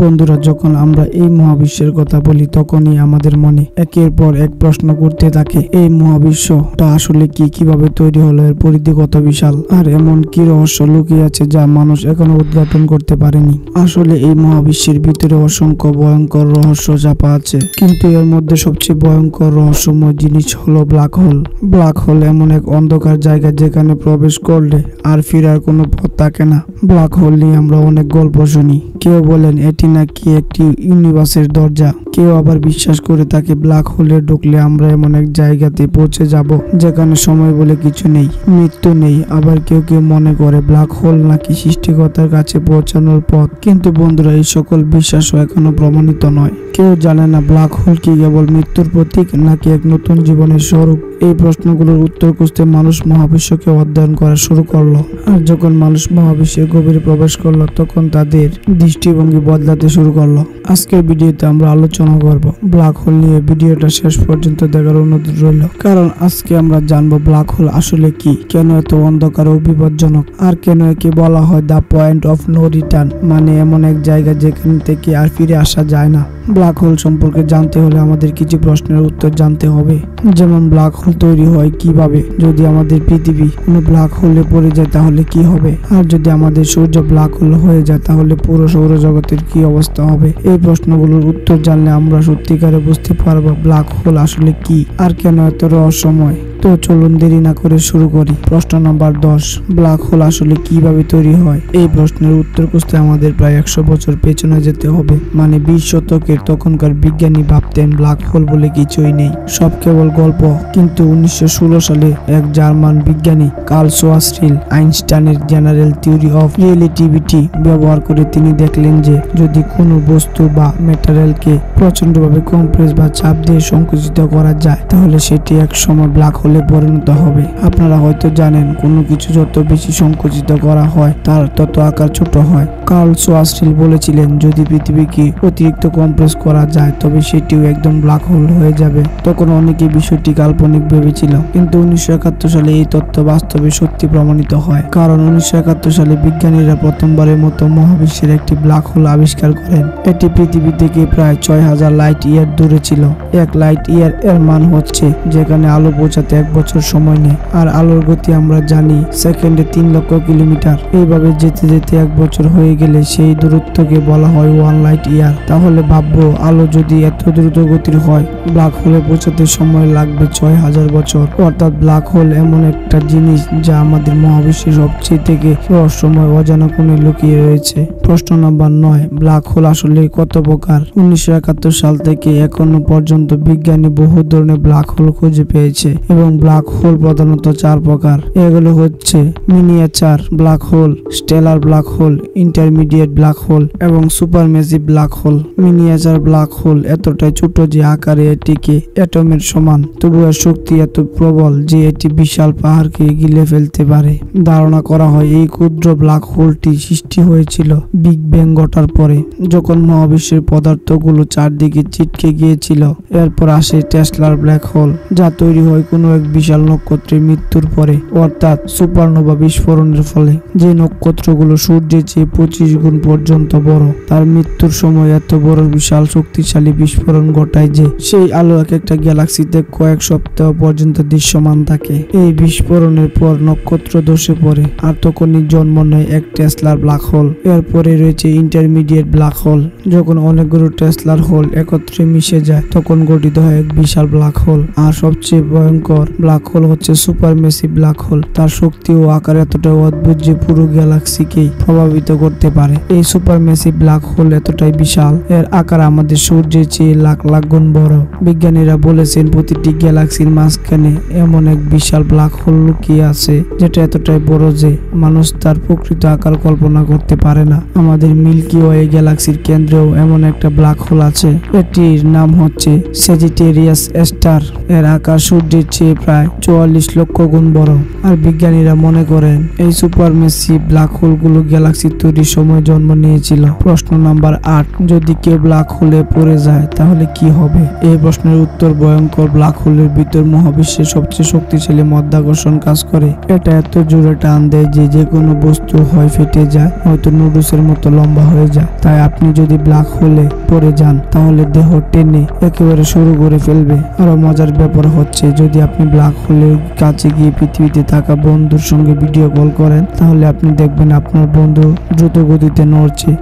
বন্ধুরা, যখন আমরা এই মহাবিশ্বের কথা বলি তখনই আমাদের মনে একের পর এক প্রশ্ন করতে থাকে, এই মহাবিশ্বটা আসলে কি, কিভাবে তৈরি হলো, এর পরিধি কত বিশাল, আর এমন কি রহস্য লুকিয়ে আছে যা মানুষ এখনো উদ্ঘাটন করতে পারেনি। আসলে এই মহাবিশ্বের ভিতরে অসংখ্য ভয়ঙ্কর রহস্য চাপা আছে, কিন্তু এর মধ্যে সবচেয়ে ভয়ঙ্কর রহস্যময় জিনিস হলো ব্ল্যাক হোল। ব্ল্যাক হোল এমন এক অন্ধকার জায়গা যেখানে প্রবেশ করলে আর ফেরার কোনো পথ থাকে না। ব্ল্যাক হোল নিয়ে আমরা অনেক গল্প শুনি, কেউ বলেন এটি নাকি একটি ইউনিভার্সের দরজা, কেউ আবার বিশ্বাস করে থাকে ব্ল্যাক হোলে ঢুকলে আমরা এমন এক জায়গাতে পৌঁছে যাব যেখানে সময় বলে কিছু নেই, মৃত্যু নেই। আবার কেউ কেউ মনে করে ব্ল্যাক হোল নাকি সৃষ্টিকর্তার কাছে পৌঁছানোর পথ। কিন্তু বন্ধুরা, এই সকল বিশ্বাসও এখনো প্রমাণিত নয়। কেউ জানে না ব্ল্যাক হোল কি কেবল মৃত্যুর প্রতীক নাকি এক নতুন জীবনের স্বরূপ। এই প্রশ্নগুলোর উত্তর খুঁজতে মানুষ মহাবিশ্বকে অধ্যয়ন করা শুরু করলো। আর যখন মানুষ মহাবিশ্বের গভীরে প্রবেশ করলো তখন তাদের দৃষ্টিভঙ্গি বদলাতে শুরু করলো। আজকের ভিডিওতে আমরা আলোচনা করব ব্ল্যাক হোল নিয়ে। ভিডিওটা শেষ পর্যন্ত দেখার অনুরোধ রইল, কারণ আজকে আমরা জানবো ব্ল্যাক হোল আসলে কি, কেন এত অন্ধকার ও বিপজ্জনক, আর কেন একে বলা হয় the point of no return, মানে এমন এক জায়গা যেখান থেকে আর ফিরে আসা যায় না। ব্ল্যাক হোল সম্পর্কে জানতে হলে আমাদের কিছু প্রশ্নের উত্তর জানতে হবে, যেমন ব্ল্যাক হোল তৈরি হয় কিভাবে, যদি আমাদের পৃথিবী কোনো ব্ল্যাক হোলে পড়ে যায় তাহলে কি হবে, আর যদি আমাদের সূর্য ব্ল্যাক হোল হয়ে যায় তাহলে পুরো সৌরজগতের কি অবস্থা হবে। এই প্রশ্নগুলোর উত্তর জানলে আমরা সত্যিকারে বুঝতে পারবো ব্ল্যাক হোল আসলে কি আর কেন এত রহস্যময়। তো চলুন দেরি না করে শুরু করি। প্রশ্ন নাম্বার 10, ব্ল্যাক হোল আসলে কিভাবে তৈরি হয়? এই প্রশ্নের উত্তর খুঁজতে আমাদের প্রায় 100 বছর পেছনে যেতে হবে, মানে 20 শতকের। তখনকার বিজ্ঞানী ভাবতেন ব্ল্যাক হোল বলে কিছুই নেই, সব কেবল গল্প। কিন্তু 1916 সালে এক জার্মান বিজ্ঞানী কার্ল শোয়ার্জশিল্ড আইনস্টাইনের জেনারেল থিওরি অফ রিলেটিভিটি ব্যবহার করে তিনি দেখলেন যে যদি কোনো বস্তু বা ম্যাটেরিয়ালকে প্রচন্ডভাবে কম্প্রেস বা চাপ দিয়ে সংকুচিত করা যায় তাহলে সেটি এক সময় ব্ল্যাক হোলে পরিণত হবে। আপনারা হয়তো জানেন, কোনো কিছু যত বেশি সংকুচিত করা হয় তার তত আকার ছোট হয়। কার্ল শোয়ার্জশিল্ড বলেছিলেন যদি পৃথিবীকে অতিরিক্ত কম্প্রেস করা যায় তবে সেটিও একদম ব্ল্যাক হোল হয়ে যাবে। তখন অনেকে বিষয়টি কাল্পনিক ভেবেছিল, কিন্তু 1971 সালে এই তথ্য বাস্তবে সত্যি প্রমাণিত হয়। কারণ 1971 সালে বিজ্ঞানীরা প্রথমবারের মতো মহাবিশ্বের একটি ব্ল্যাক হোল আবিষ্কার করেন। এটি পৃথিবী থেকে প্রায় 6000 লাইট ইয়ার দূরে ছিল। এক লাইট ইয়ার এর মান হচ্ছে যেখানে আলো পৌঁছাতে 1 বছর সময় নেয়, আর আলোর গতি আমরা জানি সেকেন্ডে 3 লক্ষ কিলোমিটার। এইভাবে যেতে যেতে 1 বছর হয়ে গেলে সেই দূরত্বকে বলা হয় 1 লাইট ইয়ার। তাহলে ভাববো, আলো যদি এত দ্রুত গতির হয়, ব্ল্যাক হোলে পৌঁছাতে সময় লাগবে 6000 বছর। অর্থাৎ ব্ল্যাক হোল এমন একটা জিনিস যা আমাদের মহাবিশ্বের সবচেয়ে থেকে রহস্যময় অজানা কোণে লুকিয়ে রয়েছে। প্রশ্ন নাম্বার 9, ব্ল্যাক হোল আসলে কত প্রকার? 1971 সাল থেকে এখনো পর্যন্ত বিজ্ঞানী বহু ধরনের ব্ল্যাক হোল খুঁজে পেয়েছে, এবং ব্ল্যাক হোল প্রধানত 4 প্রকার। এগুলো হচ্ছে miniature black hole, stellar black hole, intermediate black hole এবং supermassive black hole. Miniature black hole এতটাই ছোট যে আকারে এটিকে অ্যাটমের সমান, তবু এর শক্তি এত প্রবল যে এটি বিশাল পাহাড়কে গিলে ফেলতে পারে। ধারণা করা হয় এই ক্ষুদ্র ব্ল্যাক হোলটি সৃষ্টি হয়েছিল বিগ ব্যাং ঘটার পরে, যখন মহাবিশ্বের পদার্থগুলো চারদিকে ছিটকে গিয়েছিল। এরপর আসে টেসলার ব্ল্যাক হোল, যা তৈরি হয় কোনো এক বিশাল নক্ষত্রের মৃত্যুর পরে, অর্থাৎ সুপারনোভা বিস্ফোরণের ফলে। যে নক্ষত্রগুলো সূর্যের চেয়ে 25 গুণ পর্যন্ত বড়, তার মৃত্যুর সময় এত বড় বিশাল শক্তিশালী বিস্ফোরণ ঘটায় যে সেই আলো এক একটা গ্যালাক্সিতে কয়েক সপ্তাহ পর্যন্ত দৃশ্যমান থাকে। এই বিস্ফোরণের পর নক্ষত্র ধসে পড়ে, আর তখনই জন্ম নেয় এক টেসলার ব্ল্যাক হোল। এরপরে রয়েছে ইন্টারমিডিয়েট ব্ল্যাক হোল। যখন অনেকগুলো টেসলার হোল একত্রে মিশে যায় তখন গঠিত হয় এক বিশাল ব্ল্যাক হোল। আর সবচেয়ে ভয়ঙ্কর ব্ল্যাক হোল হচ্ছে সুপারমেসিভ ব্ল্যাক হোল। তার শক্তি ও আকার এতটাই অদ্ভুত যে পুরো গ্যালাক্সিকেই প্রভাবিত করতে পারে। এই সুপারমেসিভ ব্ল্যাক হোল এতটাই বিশাল, এর আকার আমাদের সূর্যের চেয়ে লাখ লাখ গুণ বড়। বিজ্ঞানীরা বলেছেন প্রতিটি গ্যালাক্সির মাঝখানে এমন এক বিশাল ব্ল্যাক হোল লুকিয়ে আছে যেটা এতটাই বড় যে মানুষ তার প্রকৃত আকার কল্পনা করতে পারে না। আমাদের মিল্কি ওয়ে গ্যালাক্সির কেন্দ্রেও এমন একটা ব্ল্যাক হোল আছে। এটির নাম হচ্ছে স্যাজিটেরিয়াস স্টার। এর আকার সূর্যের চেয়ে প্রায় 44 লক্ষ গুণ বড়। আর বিজ্ঞানীরা মনে করেন এই সুপারমেসিভ ব্ল্যাক হোলগুলো গ্যালাক্সি তৈরির সময় জন্ম নিয়েছিল। প্রশ্ন নাম্বার 8, যদি কেউ ব্ল্যাক ব্ল্যাক হোলে পড়ে যায় তাহলে কি হবে? এই প্রশ্নের উত্তর ভয়ঙ্কর। ব্ল্যাক হোলের ভিতর মহাবিশ্বের সবচেয়ে শক্তিশালী মাধ্যাকর্ষণ কাজ করে। এটা এত জোরে টান দেয় যে যে কোনো বস্তু হয় ফেটে যায়, হয়তো নুডলসের মতো লম্বা হয়ে যায়। তাই আপনি যদি ব্ল্যাক হোলে পড়ে যান তাহলে দেহ টেনে একেবারে শুরু করে ফেলবে। আরো মজার ব্যাপার হচ্ছে, যদি আপনি ব্ল্যাক হোলের কাছে গিয়ে পৃথিবীতে থাকা বন্ধুর সঙ্গে ভিডিও কল করেন তাহলে আপনি দেখবেন আপনার বন্ধু দ্রুত গতিতে নড়ছে,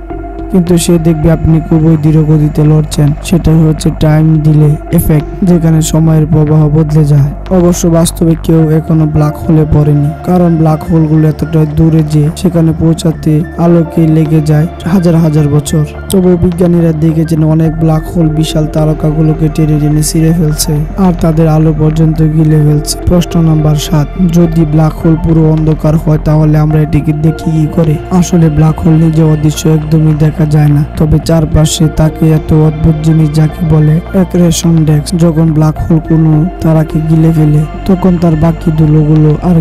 কিন্তু সে দেখবে আপনি খুবই ধীর গতিতে লড়ছেন। সেটা হচ্ছে টাইম ডিলে এফেক্ট, যেখানে সময়ের প্রবাহ বদলে যায়। অবশ্য বাস্তবে কেউ এখনো ব্ল্যাক হোলে পড়েনি, কারণ ব্ল্যাক হোলগুলো এতটা দূরে যে সেখানে পৌঁছাতে আলোকে লেগে যায় হাজার হাজার বছর। তবুও বিজ্ঞানীরা দেখেছেন অনেক ব্ল্যাক হোল বিশাল তারকাগুলোকে টেনে টেনে ছিঁড়ে ফেলছে আর তাদের আলো পর্যন্ত গিলে ফেলছে। প্রশ্ন নাম্বার 7, যদি ব্ল্যাক হোল পুরো অন্ধকার হয় তাহলে আমরা এটিকে দেখি কি করে? আসলে ব্ল্যাক হোল নিজে অদৃশ্য, একদমই দেখা যায় না, তবে চারপাশে তাকে এত অদ্ভুত জিনিস যাকে বলে অ্যাক্রেশন ডেস্ক। যখন ব্ল্যাক হোল কোনো তারাকে গিলে ফেলে তখন তার বাকি ধুলোগুলো আর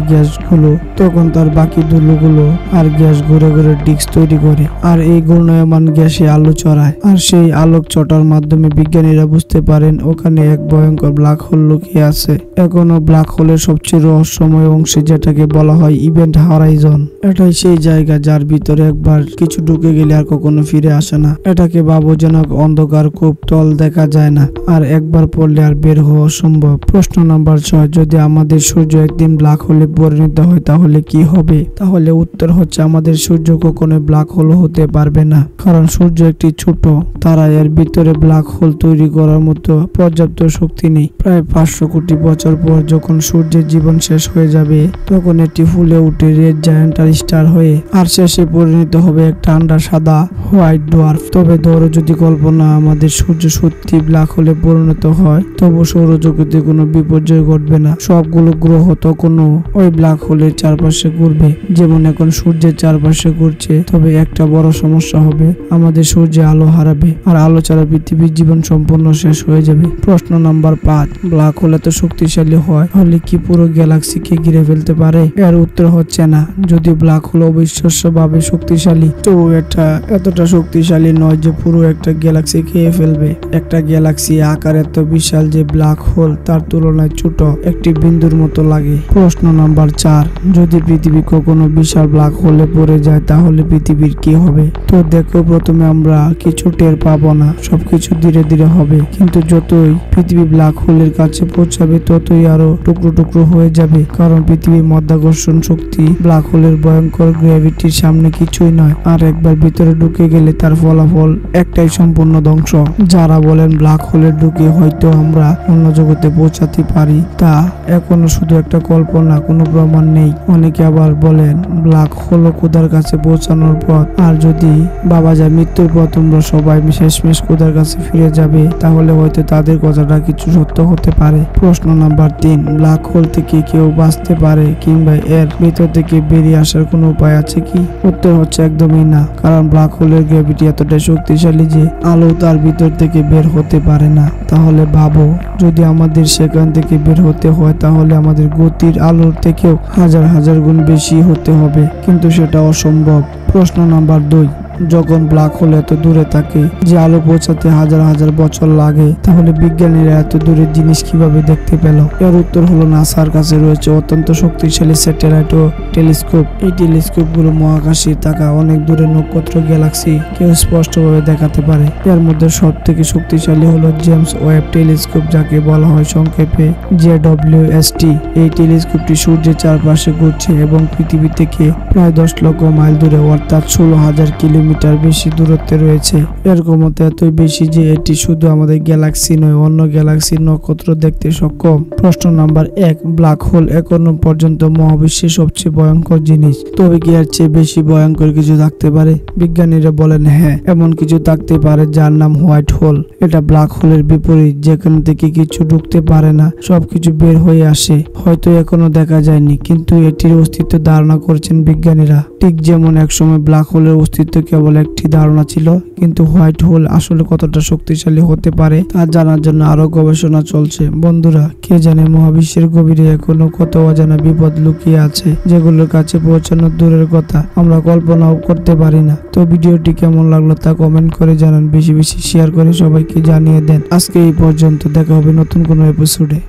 গ্যাস ঘুরে ঘুরে ডিস্ক তৈরি করে, আর এই ঘূর্ণায়মান গ্যাসে আলো ছড়ায়। আর সেই আলোক ছটার মাধ্যমে বিজ্ঞানীরা বুঝতে পারেন ওখানে এক ভয়ঙ্কর ব্ল্যাক হোল লুকিয়ে আছে। এখনো ব্ল্যাক হোলের সবচেয়ে রহস্যময় অংশে, যেটাকে বলা হয় ইভেন্ট হরাইজন। এটাই সেই জায়গা যার ভিতরে একবার কিছু ঢুকে গেলে আর কখনো ফিরে আসে না। এটাকে ভাবজনক অন্ধকার, খুব তল দেখা যায় না, আর একবার পড়লে আর বের হওয়া অসম্ভব। প্রশ্ন নাম্বার 6, যদি আমাদের সূর্য একদিন ব্ল্যাক হোলে পরিণত হয় তাহলে কি হবে? তাহলে উত্তর হচ্ছে আমাদের সূর্য কখনো ব্ল্যাক হোল হতে পারবে না, কারণ সূর্য একটি ছোট তারা, এর ভিতরে ব্ল্যাক হোল তৈরি করার মতো পর্যাপ্ত শক্তি নেই। প্রায় 500 কোটি বছর পর যখন সূর্যের জীবন শেষ হয়ে যাবে তখন এটি ফুলে উঠে রেড জায়ান্ট স্টার হয়ে আর শেষে পরিণত হবে এক ঠান্ডা সাদা হোয়াইট ডোয়ার্ফ। তবে ধরো যদি কল্পনা আমাদের সূর্য সত্যি ব্ল্যাক হোলে পরিণত হয়, তবু সৌরজগতে কোনো বিপর্যয় ঘটবে না। সবগুলো গ্রহ তখনও ওই ব্ল্যাক হোলের চারপাশে ঘুরবে, যেমন এখন সূর্যের চারপাশে ঘুরছে। তবে একটা বড় সমস্যা হবে, আমাদের সূর্যে আলো হারাবে, আর আলো ছাড়া পৃথিবীর জীবন সম্পূর্ণ শেষ হয়ে যাবে। প্রশ্ন নাম্বার 5, ব্ল্যাক হোল এত শক্তিশালী হয় হলে কি পুরো গ্যালাক্সিকে ঘিরে ফেলতে পারে? এর উত্তর হচ্ছে না। যদি ব্ল্যাক হোল অবিশ্বাস্যভাবে শক্তিশালী, তো এটা এতটা শক্তিশালী নয় যে পুরো একটা গ্যালাক্সি খেয়ে ফেলবে। একটা গ্যালাক্সি আকার এত বিশাল যে ব্ল্যাক হোল তার তুলনায় ছোট একটি বিন্দুর মতো লাগে। প্রশ্ন নাম্বার 4, যদি পৃথিবী কখনো বিশাল ব্ল্যাক হোলে পড়ে যায় তাহলে পৃথিবীর কি হবে? তো দেখো, প্রথমে আমরা কিছু টের পাবো না, সবকিছু ধীরে ধীরে হবে। কিন্তু যতই পৃথিবী ব্ল্যাক হোলের কাছে পৌঁছাবে ততই আরো টুকরো টুকরো হয়ে যাবে, কারণ পৃথিবীর মাধ্যাকর্ষণ শক্তি ব্ল্যাক হোলের ভয়ঙ্কর গ্র্যাভিটির সামনে কিছুই নয়। আর একবার ভিতরে ঢুকে গেলে তার ফলাফল একটাই, সম্পূর্ণ ধ্বংস। যারা বলেন ব্ল্যাক হোলে ঢুকে হয়তো আমরা অন্য জগতে পৌঁছাতে পারি, তা এখনো শুধু একটা কল্পনা, কোনো প্রমাণ নেই। অনেকে আবার বলেন ব্ল্যাক হোল খোদার কাছে পৌঁছানোর পথ, আর যদি বাবা যায় মৃত্যুর পর তোমরা সবাই শেষমেশ খোদার কাছে ফিরে যাবে, তাহলে হয়তো তাদের কথাটা কিছু সত্য হতে পারে। প্রশ্ন নাম্বার 3, ব্ল্যাক হোল থেকে কেউ বাঁচতে পারে কিংবা এর ভিতর থেকে বেরিয়ে আসার কোনো উপায় আছে কি? উত্তর হচ্ছে একদমই না, কারণ ব্ল্যাক হোলের গ্র্যাভিটি এতটাই শক্তিশালী যে আলো তার ভিতর থেকে বের হতে পারে না। তাহলে ভাবো, যদি আমাদের সেখান থেকে বের হতে হয় তাহলে আমাদের গতির আলোর থেকেও হাজার হাজার গুণ বেশি হতে হবে, কিন্তু সেটা অসম্ভব। প্রশ্ন নাম্বার 2, যখন ব্ল্যাক হোল এত দূরে থাকে যে আলো পৌঁছাতে হাজার হাজার বছর লাগে, তাহলে বিজ্ঞানীরা এত দূরের জিনিস কিভাবে দেখতে পেল? এর উত্তর হলো নাসার কাছে রয়েছে অত্যন্ত শক্তিশালী স্যাটেলাইট ও টেলিস্কোপ। এই টেলিস্কোপগুলো মহাকাশে থাকা অনেক দূরের নক্ষত্র, গ্যালাক্সি কেউ স্পষ্টভাবে দেখাতে পারে। এর মধ্যে সব থেকে শক্তিশালী হলো জেমস ওয়েব টেলিস্কোপ, যাকে বলা হয় সংক্ষেপে JWST। এই টেলিস্কোপটি সূর্যের চারপাশে ঘুরছে এবং পৃথিবী থেকে প্রায় 10 লক্ষ মাইল দূরে, অর্থাৎ 16,000 কিলোমিটার বেশি দূরত্বে রয়েছে। এর ক্ষমতা এতই বেশি যে এটি শুধু আমাদের গ্যালাক্সি নয়, অন্য গ্যালাক্সির নক্ষত্র দেখতে সক্ষম। প্রশ্ন নাম্বার 1, ব্ল্যাক হোল এখনো পর্যন্ত মহাবিশ্বের সবচেয়ে ভয়ঙ্কর জিনিস, তবে কি এর চেয়ে বেশি ভয়ঙ্কর কিছু থাকতে পারে? বিজ্ঞানীরা বলেন হ্যাঁ, এমন কিছু থাকতে পারে যার নাম হোয়াইট হোল। এটা ব্ল্যাক হোলের বিপরীত, যেখান থেকে কিছু ঢুকতে পারে না, সবকিছু বের হয়ে আসে। হয়তো এখনো দেখা যায়নি, কিন্তু এটির অস্তিত্ব ধারণা করছেন বিজ্ঞানীরা। ঠিক যেমন একসময় ব্ল্যাক হোলের অস্তিত্ব কেবল কেবল একটি ধারণা ছিল, কিন্তু হোয়াইট হোল আসলে কতটা শক্তিশালী হতে পারে তা জানার জন্য আরো গবেষণা চলছে। বন্ধুরা, কে জানে মহাবিশ্বের গভীরে এখনো কত অজানা বিপদ লুকিয়ে আছে, যেগুলোর কাছে পৌঁছানো দূরের কথা, আমরা কল্পনাও করতে পারি না। তো ভিডিওটি কেমন লাগলো তা কমেন্ট করে জানান, বেশি বেশি শেয়ার করে সবাইকে জানিয়ে দেন। আজকে এই পর্যন্ত, দেখা হবে নতুন কোনো এপিসোডে।